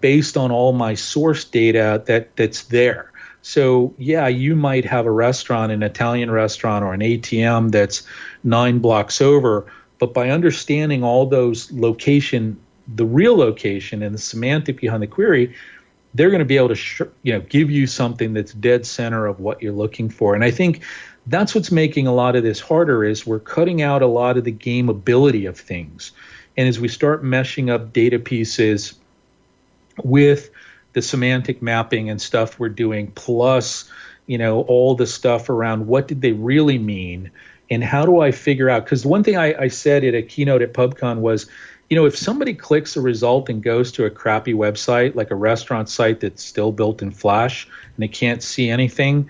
based on all my source data that's there. So, yeah, you might have a restaurant, an Italian restaurant, or an ATM that's 9 blocks over, but by understanding all those the real location and the semantic behind the query, they're going to be able to give you something that's dead center of what you're looking for. And I think That's what's making a lot of this harder, is we're cutting out a lot of the gameability of things. And as we start meshing up data pieces with the semantic mapping and stuff we're doing, plus, all the stuff around what did they really mean and how do I figure out, because one thing I said at a keynote at PubCon was, if somebody clicks a result and goes to a crappy website, like a restaurant site that's still built in Flash and they can't see anything,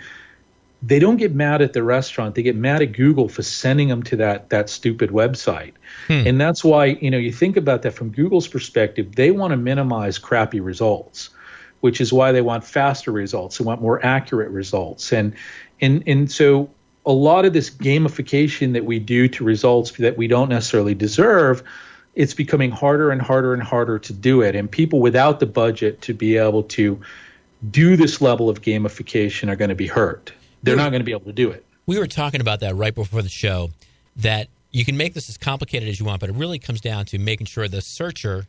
they don't get mad at the restaurant. They get mad at Google for sending them to that stupid website. And that's why, you think about that from Google's perspective, they want to minimize crappy results, which is why they want faster results. They want more accurate results. And so a lot of this gamification that we do to results that we don't necessarily deserve, it's becoming harder and harder and harder to do it. And people without the budget to be able to do this level of gamification are going to be hurt. They're not going to be able to do it. We were talking about that right before the show, that you can make this as complicated as you want, but it really comes down to making sure the searcher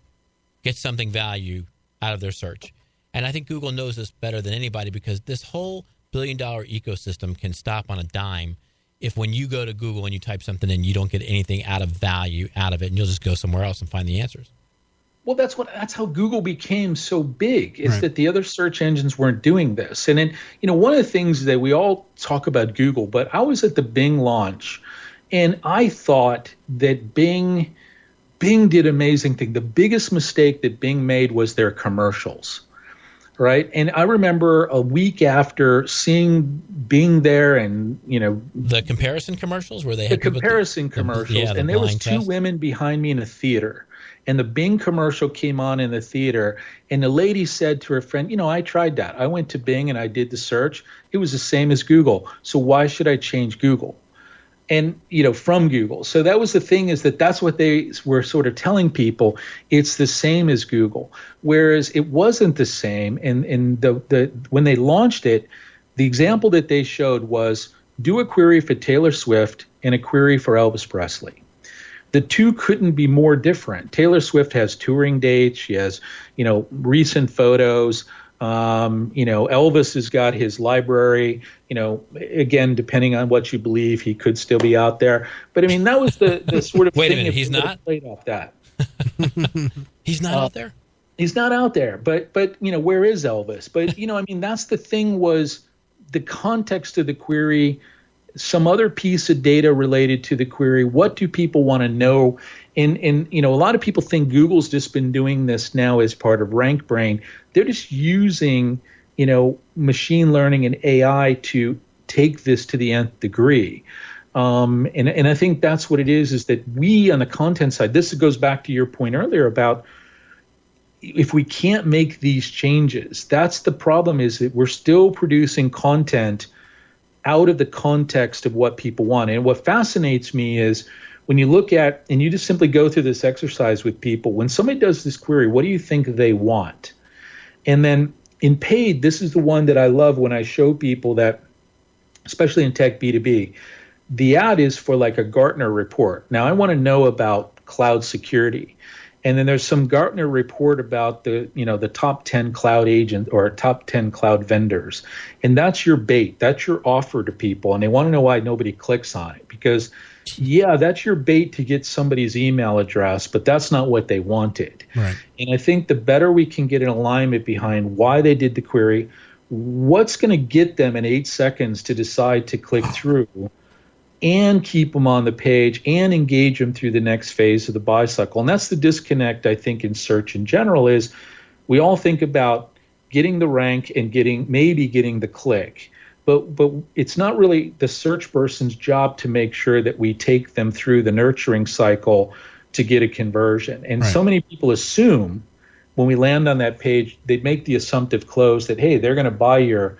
gets something value out of their search. And I think Google knows this better than anybody, because this whole billion-dollar ecosystem can stop on a dime if when you go to Google and you type something in, you don't get anything out of value out of it, and you'll just go somewhere else and find the answers. Well, that's how Google became so big, is that the other search engines weren't doing this. And then, one of the things that we all talk about Google, but I was at the Bing launch, and I thought that Bing did an amazing thing. The biggest mistake that Bing made was their commercials, right? And I remember a week after seeing Bing there, and the comparison commercials where they had the comparison commercials, and there was two women behind me in a theater. And the Bing commercial came on in the theater, and the lady said to her friend, I tried that. I went to Bing and I did the search. It was the same as Google. So why should I change Google? And, from Google. So that was the thing, is that's what they were sort of telling people. It's the same as Google. Whereas it wasn't the same. And when they launched it, the example that they showed was do a query for Taylor Swift and a query for Elvis Presley. The two couldn't be more different. Taylor Swift has touring dates. She has, recent photos. Elvis has got his library. Again, depending on what you believe, he could still be out there. But I mean, that was the sort of Wait thing. a minute, he's not played off that. He's not out there. He's not out there. But where is Elvis? But that's the thing, was the context of the query. Some other piece of data related to the query. What do people want to know? And a lot of people think Google's just been doing this now as part of RankBrain. They're just using, machine learning and AI to take this to the nth degree. And I think that's what it is that we on the content side, this goes back to your point earlier about if we can't make these changes, that's the problem, is that we're still producing content out of the context of what people want. And what fascinates me is when you look at, and you just simply go through this exercise with people, when somebody does this query, what do you think they want? And then in paid, this is the one that I love when I show people that, especially in tech B2B, the ad is for like a Gartner report. Now I want to know about cloud security. And then there's some Gartner report about the top 10 cloud agent or top 10 cloud vendors. And that's your bait. That's your offer to people. And they want to know why nobody clicks on it. Because, that's your bait to get somebody's email address, but that's not what they wanted. Right. And I think the better we can get an alignment behind why they did the query, what's going to get them in 8 seconds to decide to click through, and keep them on the page and engage them through the next phase of the buy cycle. And that's the disconnect, I think, in search in general, is we all think about getting the rank and getting the click. But it's not really the search person's job to make sure that we take them through the nurturing cycle to get a conversion. And so many people assume when we land on that page, they make the assumptive close that, hey, they're going to buy your,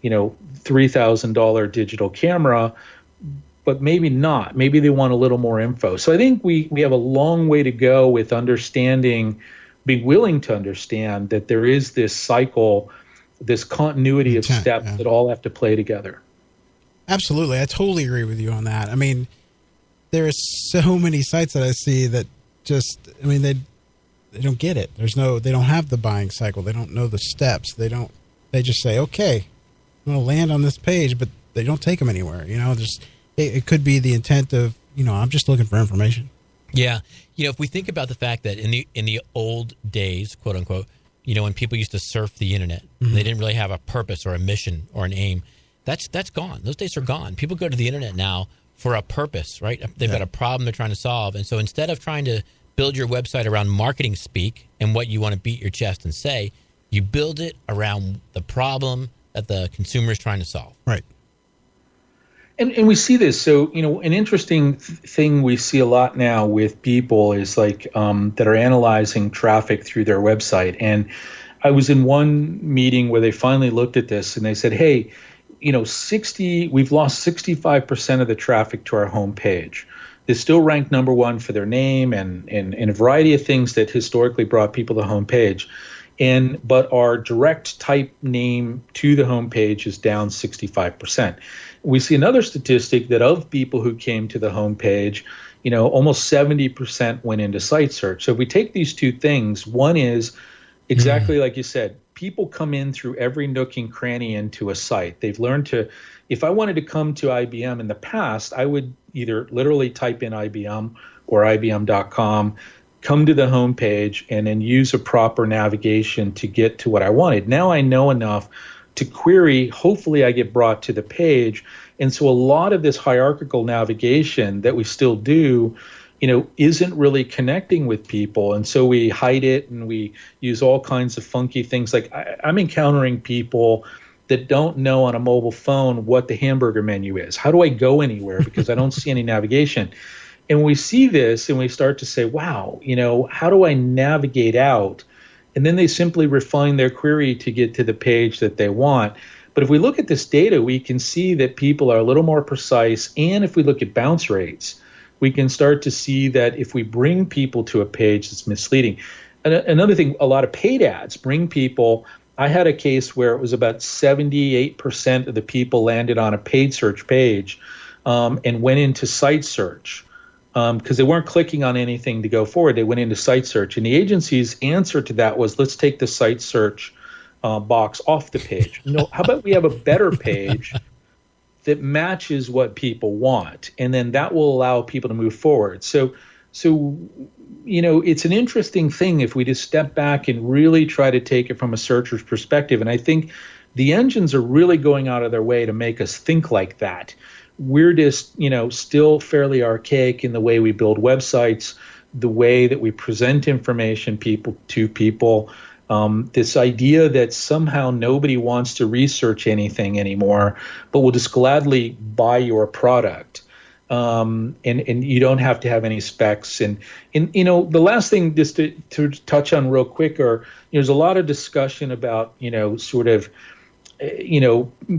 $3,000 digital camera, but maybe not. Maybe they want a little more info. So I think we have a long way to go with understanding, being willing to understand that there is this cycle, this continuity of steps that all have to play together. Absolutely. I totally agree with you on that. I mean, there are so many sites that I see that just, they don't get it. They don't have the buying cycle. They don't know the steps. They just say, okay, I'm going to land on this page, but they don't take them anywhere. It could be the intent of, I'm just looking for information. Yeah. If we think about the fact that in the old days, quote unquote, when people used to surf the internet, they didn't really have a purpose or a mission or an aim. That's gone. Those days are gone. People go to the internet now for a purpose, right? They've got a problem they're trying to solve. And so instead of trying to build your website around marketing speak and what you want to beat your chest and say, you build it around the problem that the consumer is trying to solve. Right. And we see this. So, an interesting thing we see a lot now with people is like that are analyzing traffic through their website. And I was in one meeting where they finally looked at this and they said, hey, we've lost 65% of the traffic to our homepage. They still rank number one for their name and a variety of things that historically brought people to the homepage. But our direct type name to the homepage is down 65%. We see another statistic that of people who came to the homepage, almost 70% went into site search. So if we take these two things, one is exactly like you said, people come in through every nook and cranny into a site. They've learned to, if I wanted to come to IBM in the past, I would either literally type in IBM or IBM.com, come to the homepage, and then use a proper navigation to get to what I wanted. Now I know enough to query, hopefully I get brought to the page. And so a lot of this hierarchical navigation that we still do, isn't really connecting with people. And so we hide it and we use all kinds of funky things. Like I'm encountering people that don't know on a mobile phone what the hamburger menu is. How do I go anywhere? Because I don't see any navigation. And we see this and we start to say, wow, how do I navigate out? And then they simply refine their query to get to the page that they want. But if we look at this data, we can see that people are a little more precise. And if we look at bounce rates, we can start to see that if we bring people to a page that's misleading. Another thing, a lot of paid ads bring people. I had a case where it was about 78% of the people landed on a paid search page and went into site search. Because they weren't clicking on anything to go forward. They went into site search. And the agency's answer to that was, let's take the site search box off the page. No, how about we have a better page that matches what people want? And then that will allow people to move forward. So it's an interesting thing if we just step back and really try to take it from a searcher's perspective. And I think the engines are really going out of their way to make us think like that. We're just, still fairly archaic in the way we build websites, the way that we present information to people. This idea that somehow nobody wants to research anything anymore, but will just gladly buy your product. And you don't have to have any specs. And the last thing just to touch on real quick there's a lot of discussion about,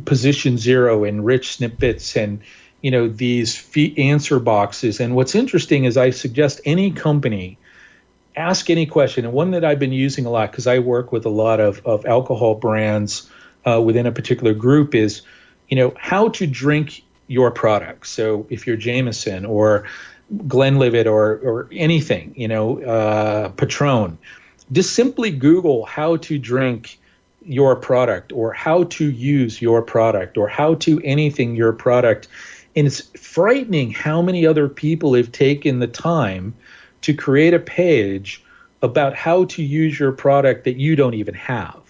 position zero and rich snippets and, these answer boxes. And what's interesting is I suggest any company ask any question. And one that I've been using a lot because I work with a lot of alcohol brands within a particular group is, how to drink your product. So if you're Jameson or Glenlivet or anything, Patron, just simply Google how to drink your product or how to use your product or how to anything your product. And it's frightening how many other people have taken the time to create a page about how to use your product that you don't even have,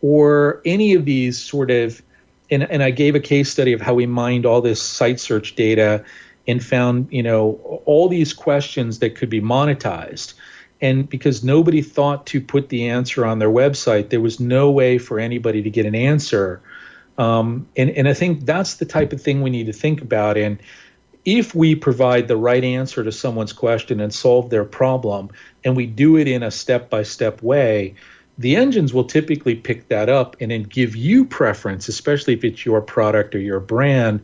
or any of these sort of, and I gave a case study of how we mined all this site search data and found, all these questions that could be monetized. And because nobody thought to put the answer on their website, there was no way for anybody to get an answer. And I think that's the type of thing we need to think about. And if we provide the right answer to someone's question and solve their problem, and we do it in a step-by-step way, the engines will typically pick that up and then give you preference, especially if it's your product or your brand,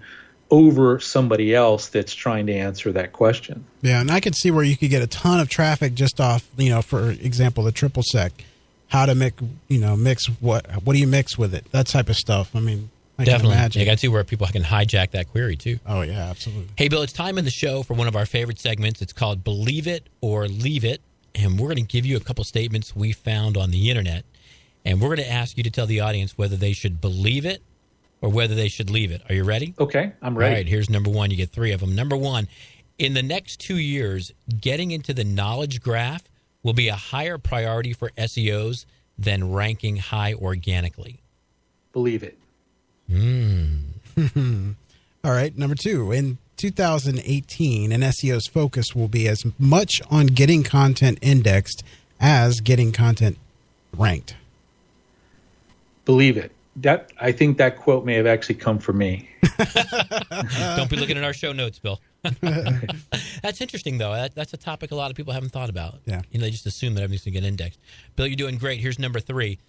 over somebody else that's trying to answer that question. Yeah, and I could see where you could get a ton of traffic just off, for example, the triple sec, how to mix what do you mix with it, that type of stuff. I mean, I definitely can imagine. You got to see where people can hijack that query too. Oh yeah, absolutely. Hey Bill, it's time in the show for one of our favorite segments. It's called Believe It or Leave It, and we're going to give you a couple statements we found on the internet, and we're going to ask you to tell the audience whether they should believe it or whether they should leave it. Are you ready? Okay, I'm ready. All right, here's number one. You get three of them. Number one, in the next 2 years, getting into the knowledge graph will be a higher priority for SEOs than ranking high organically. Believe it. All right, number two. In 2018, an SEO's focus will be as much on getting content indexed as getting content ranked. Believe it. I think that quote may have actually come from me. Don't be looking at our show notes, Bill. That's interesting, though. That's a topic a lot of people haven't thought about. Yeah. They just assume that everything's going to get indexed. Bill, you're doing great. Here's number three.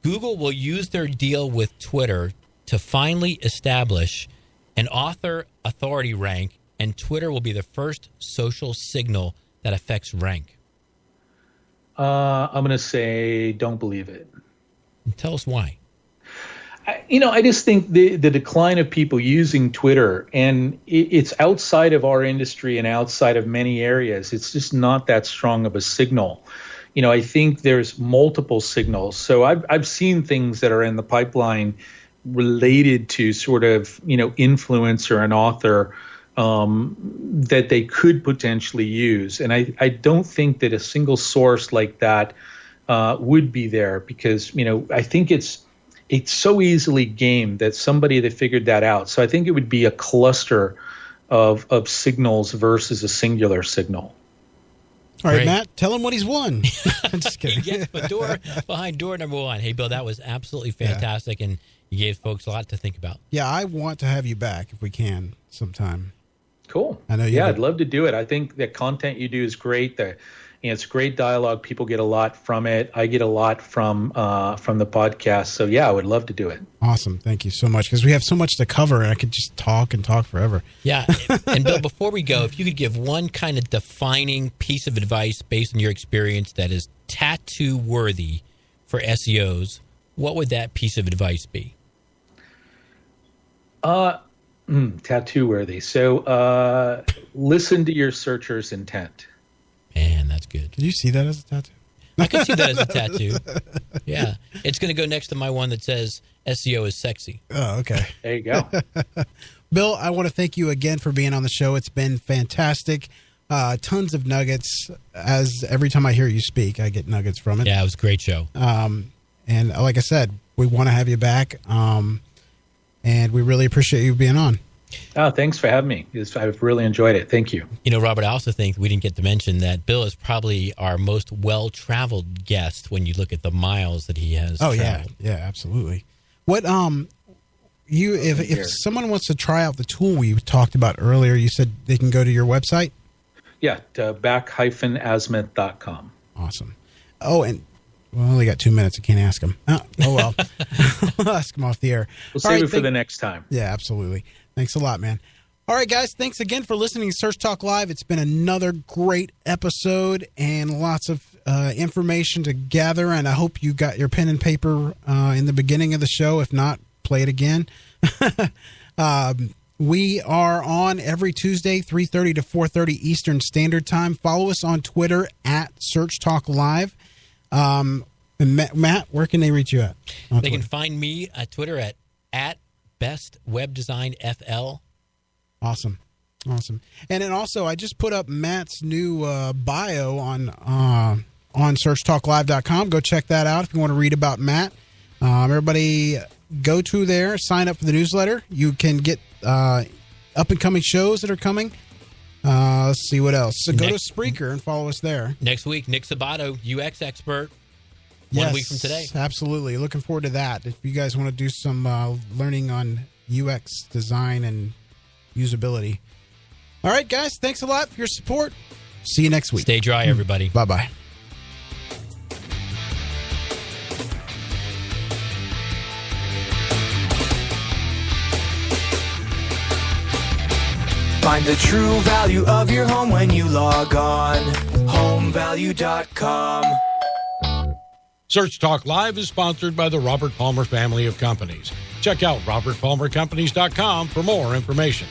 Google will use their deal with Twitter to finally establish an author authority rank, and Twitter will be the first social signal that affects rank. I'm going to say don't believe it. Tell us why. I just think the decline of people using Twitter, and it's outside of our industry and outside of many areas. It's just not that strong of a signal. I think there's multiple signals. So I've seen things that are in the pipeline related to sort of, influencer and author that they could potentially use. And I don't think that a single source like that would be there because, I think it's so easily gamed that somebody that figured that out. So I think it would be a cluster of signals versus a singular signal. All right, Great. Matt, tell him what he's won. I'm just kidding. He gets behind door number one. Hey, Bill, that was absolutely fantastic, and you gave folks a lot to think about. Yeah, I want to have you back if we can sometime. Cool. I know you. I'd love to do it. I think the content you do is great. It's great dialogue. People get a lot from it. I get a lot from the podcast. So, yeah, I would love to do it. Awesome. Thank you so much because we have so much to cover, and I could just talk and talk forever. Yeah. And, Bill, before we go, if you could give one kind of defining piece of advice based on your experience that is tattoo-worthy for SEOs, what would that piece of advice be? Tattoo-worthy. So, listen to your searcher's intent. Man, that's good. Did you see that as a tattoo? I could see that as a tattoo. Yeah. It's going to go next to my one that says SEO is sexy. Oh, okay. There you go. Bill, I want to thank you again for being on the show. It's been fantastic. Tons of nuggets. As every time I hear you speak, I get nuggets from it. Yeah, it was a great show. And like I said, we want to have you back. And we really appreciate you being on. Oh, thanks for having me. I've really enjoyed it. Thank you. Robert, I also think we didn't get to mention that Bill is probably our most well-traveled guest when you look at the miles that he has traveled. Yeah, absolutely. What if someone wants to try out the tool we talked about earlier, you said they can go to your website? Yeah, back-azimuth.com. Awesome. Oh, and we only got 2 minutes. I can't ask him. Oh well. I'll ask him off the air. We'll save it for the next time. Yeah, absolutely. Thanks a lot, man. All right, guys. Thanks again for listening to Search Talk Live. It's been another great episode and lots of information to gather. And I hope you got your pen and paper in the beginning of the show. If not, play it again. We are on every Tuesday, 3:30 to 4:30 Eastern Standard Time. Follow us on Twitter at Search Talk Live. And Matt, where can they reach you at? They can find me at Twitter at Best Web Design FL. Awesome. And then also, I just put up Matt's new bio on searchtalklive.com. Go check that out if you want to read about Matt. Everybody go to there, sign up for the newsletter. You can get up-and-coming shows that are coming. Let's see what else. So go to Spreaker and follow us there. Next week, Nick Sabato, UX expert. Yes, 1 week from today. Absolutely. Looking forward to that. If you guys want to do some learning on UX design and usability. All right, guys. Thanks a lot for your support. See you next week. Stay dry, everybody. Bye-bye. Find the true value of your home when you log on. Homevalue.com. Search Talk Live is sponsored by the Robert Palmer family of companies. Check out robertpalmercompanies.com for more information.